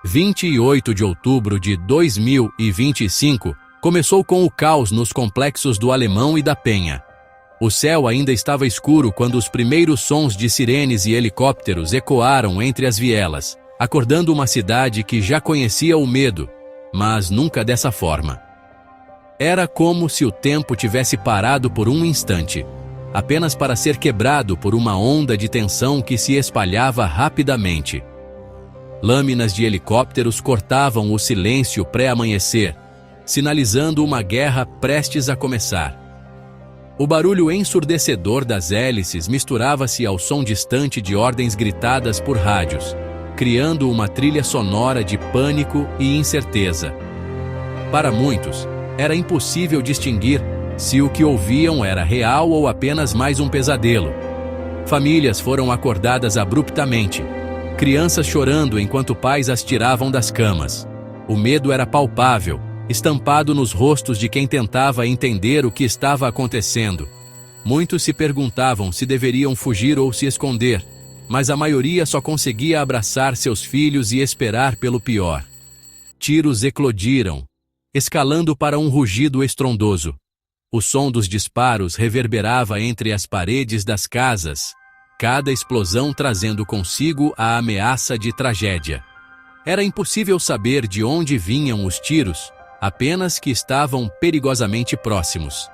28 de outubro de 2025 começou com o caos nos complexos do Alemão e da Penha. O céu ainda estava escuro quando os primeiros sons de sirenes e helicópteros ecoaram entre as vielas, acordando uma cidade que já conhecia o medo, mas nunca dessa forma. Era como se o tempo tivesse parado por um instante, apenas para ser quebrado por uma onda de tensão que se espalhava rapidamente. Lâminas de helicópteros cortavam o silêncio pré-amanhecer, sinalizando uma guerra prestes a começar. O barulho ensurdecedor das hélices misturava-se ao som distante de ordens gritadas por rádios, criando uma trilha sonora de pânico e incerteza. Para muitos, era impossível distinguir se o que ouviam era real ou apenas mais um pesadelo. Famílias foram acordadas abruptamente, crianças chorando enquanto pais as tiravam das camas. O medo era palpável, estampado nos rostos de quem tentava entender o que estava acontecendo. Muitos se perguntavam se deveriam fugir ou se esconder, mas a maioria só conseguia abraçar seus filhos e esperar pelo pior. Tiros eclodiram, escalando para um rugido estrondoso. O som dos disparos reverberava entre as paredes das casas, cada explosão trazendo consigo a ameaça de tragédia. Era impossível saber de onde vinham os tiros, apenas que estavam perigosamente próximos.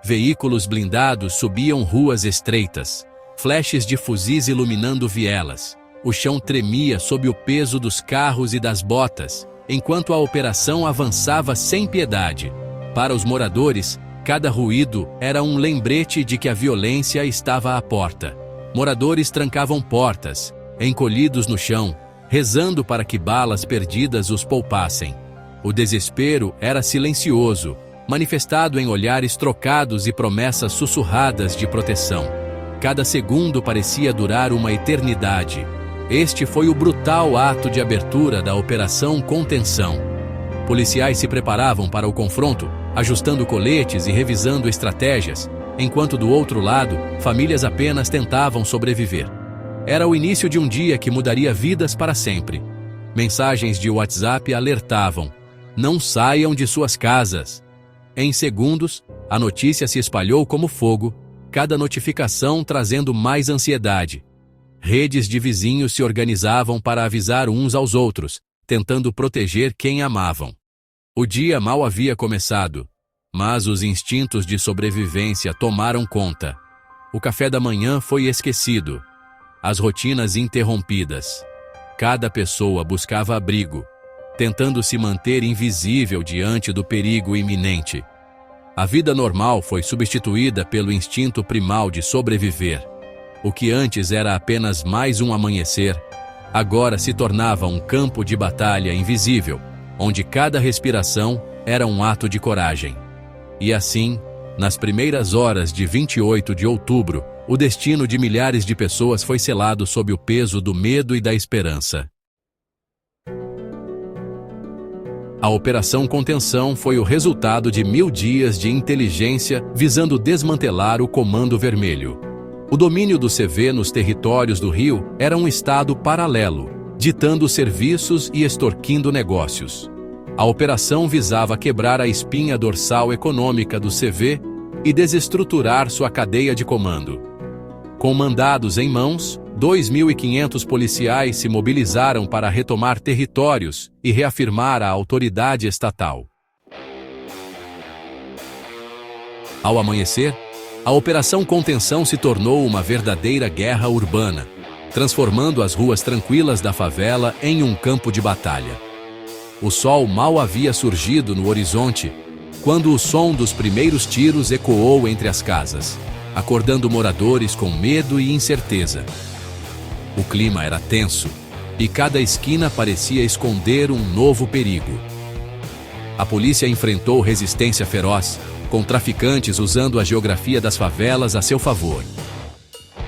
Veículos blindados subiam ruas estreitas, flashes de fuzis iluminando vielas. O chão tremia sob o peso dos carros e das botas, enquanto a operação avançava sem piedade. Para os moradores, cada ruído era um lembrete de que a violência estava à porta. Moradores trancavam portas, encolhidos no chão, rezando para que balas perdidas os poupassem. O desespero era silencioso, manifestado em olhares trocados e promessas sussurradas de proteção. Cada segundo parecia durar uma eternidade. Este foi o brutal ato de abertura da Operação Contenção. Policiais se preparavam para o confronto, ajustando coletes e revisando estratégias, enquanto do outro lado, famílias apenas tentavam sobreviver. Era o início de um dia que mudaria vidas para sempre. Mensagens de WhatsApp alertavam: não saiam de suas casas. Em segundos, a notícia se espalhou como fogo, cada notificação trazendo mais ansiedade. Redes de vizinhos se organizavam para avisar uns aos outros, tentando proteger quem amavam. O dia mal havia começado, mas os instintos de sobrevivência tomaram conta. O café da manhã foi esquecido, as rotinas interrompidas. Cada pessoa buscava abrigo, tentando se manter invisível diante do perigo iminente. A vida normal foi substituída pelo instinto primal de sobreviver. O que antes era apenas mais um amanhecer, agora se tornava um campo de batalha invisível, onde cada respiração era um ato de coragem. E assim, nas primeiras horas de 28 de outubro, o destino de milhares de pessoas foi selado sob o peso do medo e da esperança. A Operação Contenção foi o resultado de 1000 dias de inteligência visando desmantelar o Comando Vermelho. O domínio do CV nos territórios do Rio era um estado paralelo, ditando serviços e extorquindo negócios. A operação visava quebrar a espinha dorsal econômica do CV e desestruturar sua cadeia de comando. Com mandados em mãos, 2.500 policiais se mobilizaram para retomar territórios e reafirmar a autoridade estatal. Ao amanhecer, a Operação Contenção se tornou uma verdadeira guerra urbana, transformando as ruas tranquilas da favela em um campo de batalha. O sol mal havia surgido no horizonte, quando o som dos primeiros tiros ecoou entre as casas, acordando moradores com medo e incerteza. O clima era tenso, e cada esquina parecia esconder um novo perigo. A polícia enfrentou resistência feroz, com traficantes usando a geografia das favelas a seu favor.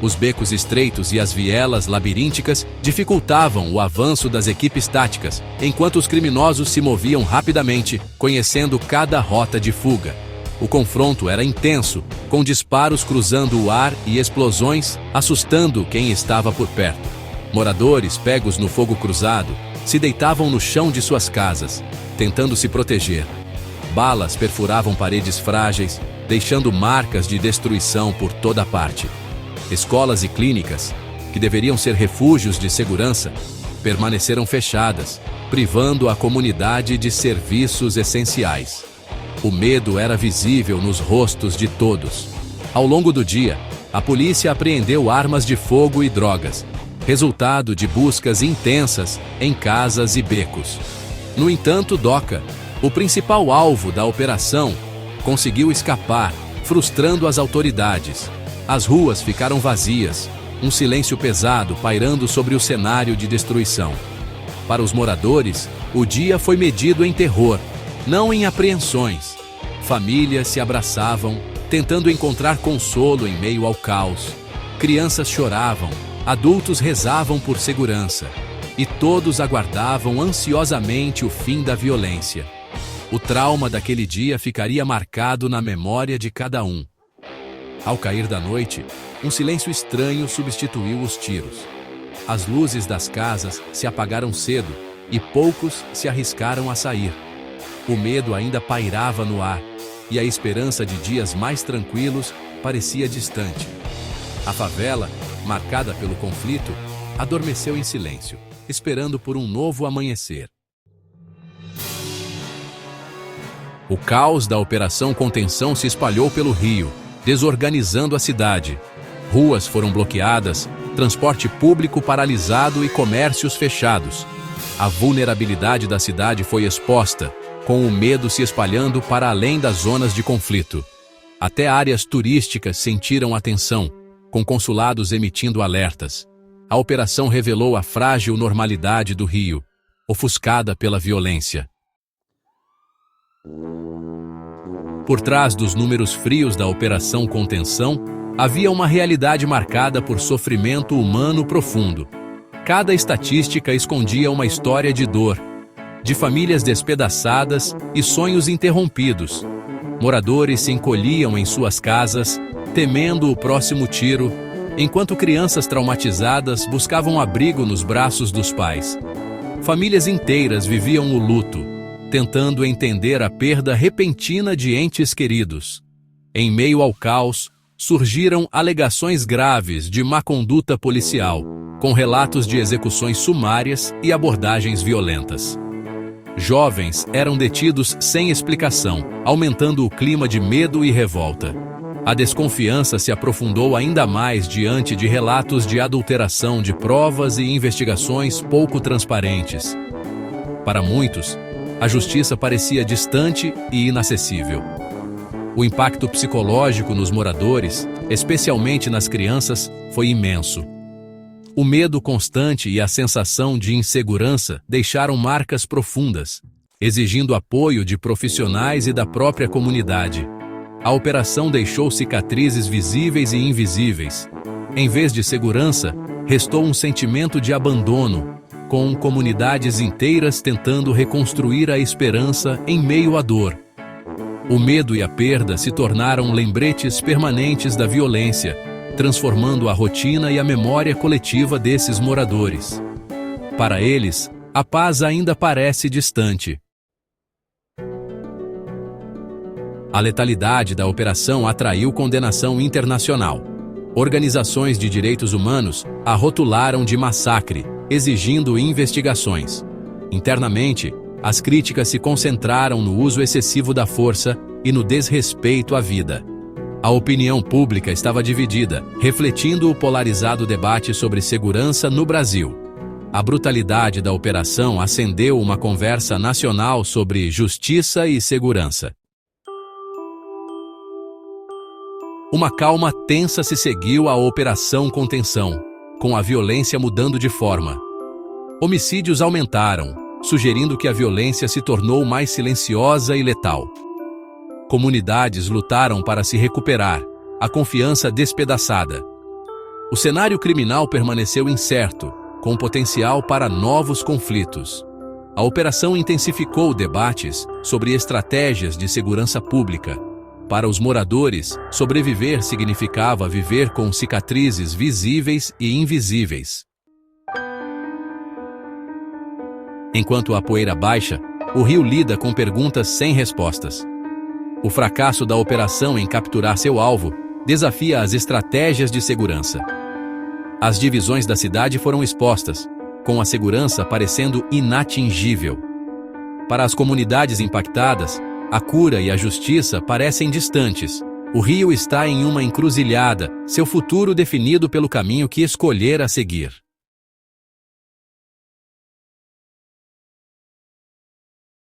Os becos estreitos e as vielas labirínticas dificultavam o avanço das equipes táticas, enquanto os criminosos se moviam rapidamente, conhecendo cada rota de fuga. O confronto era intenso, com disparos cruzando o ar e explosões, assustando quem estava por perto. Moradores pegos no fogo cruzado, se deitavam no chão de suas casas, tentando se proteger. Balas perfuravam paredes frágeis, deixando marcas de destruição por toda parte. Escolas e clínicas, que deveriam ser refúgios de segurança, permaneceram fechadas, privando a comunidade de serviços essenciais. O medo era visível nos rostos de todos. Ao longo do dia, a polícia apreendeu armas de fogo e drogas, resultado de buscas intensas em casas e becos. No entanto, Doca, o principal alvo da operação, conseguiu escapar, frustrando as autoridades. As ruas ficaram vazias, um silêncio pesado pairando sobre o cenário de destruição. Para os moradores, o dia foi medido em terror, não em apreensões. Famílias se abraçavam, tentando encontrar consolo em meio ao caos. Crianças choravam, adultos rezavam por segurança, e todos aguardavam ansiosamente o fim da violência. O trauma daquele dia ficaria marcado na memória de cada um. Ao cair da noite, um silêncio estranho substituiu os tiros. As luzes das casas se apagaram cedo e poucos se arriscaram a sair. O medo ainda pairava no ar e a esperança de dias mais tranquilos parecia distante. A favela, marcada pelo conflito, adormeceu em silêncio, esperando por um novo amanhecer. O caos da Operação Contenção se espalhou pelo Rio, desorganizando a cidade. Ruas foram bloqueadas, transporte público paralisado e comércios fechados. A vulnerabilidade da cidade foi exposta, com o medo se espalhando para além das zonas de conflito. Até áreas turísticas sentiram atenção, com consulados emitindo alertas. A operação revelou a frágil normalidade do Rio, ofuscada pela violência. Por trás dos números frios da Operação Contenção, havia uma realidade marcada por sofrimento humano profundo. Cada estatística escondia uma história de dor, de famílias despedaçadas e sonhos interrompidos. Moradores se encolhiam em suas casas, temendo o próximo tiro, enquanto crianças traumatizadas buscavam abrigo nos braços dos pais. Famílias inteiras viviam o luto, tentando entender a perda repentina de entes queridos. Em meio ao caos, surgiram alegações graves de má conduta policial, com relatos de execuções sumárias e abordagens violentas. Jovens eram detidos sem explicação, aumentando o clima de medo e revolta. A desconfiança se aprofundou ainda mais diante de relatos de adulteração de provas e investigações pouco transparentes. Para muitos, a justiça parecia distante e inacessível. O impacto psicológico nos moradores, especialmente nas crianças, foi imenso. O medo constante e a sensação de insegurança deixaram marcas profundas, exigindo apoio de profissionais e da própria comunidade. A operação deixou cicatrizes visíveis e invisíveis. Em vez de segurança, restou um sentimento de abandono, com comunidades inteiras tentando reconstruir a esperança em meio à dor. O medo e a perda se tornaram lembretes permanentes da violência, transformando a rotina e a memória coletiva desses moradores. Para eles, a paz ainda parece distante. A letalidade da operação atraiu condenação internacional. Organizações de direitos humanos a rotularam de massacre, exigindo investigações. Internamente, as críticas se concentraram no uso excessivo da força e no desrespeito à vida. A opinião pública estava dividida, refletindo o polarizado debate sobre segurança no Brasil. A brutalidade da operação acendeu uma conversa nacional sobre justiça e segurança. Uma calma tensa se seguiu à Operação Contenção, com a violência mudando de forma. Homicídios aumentaram, sugerindo que a violência se tornou mais silenciosa e letal. Comunidades lutaram para se recuperar, a confiança despedaçada. O cenário criminal permaneceu incerto, com potencial para novos conflitos. A operação intensificou debates sobre estratégias de segurança pública. Para os moradores, sobreviver significava viver com cicatrizes visíveis e invisíveis. Enquanto a poeira baixa, o rio lida com perguntas sem respostas. O fracasso da operação em capturar seu alvo desafia as estratégias de segurança. As divisões da cidade foram expostas, com a segurança parecendo inatingível. Para as comunidades impactadas, a cura e a justiça parecem distantes. O rio está em uma encruzilhada, seu futuro definido pelo caminho que escolher a seguir.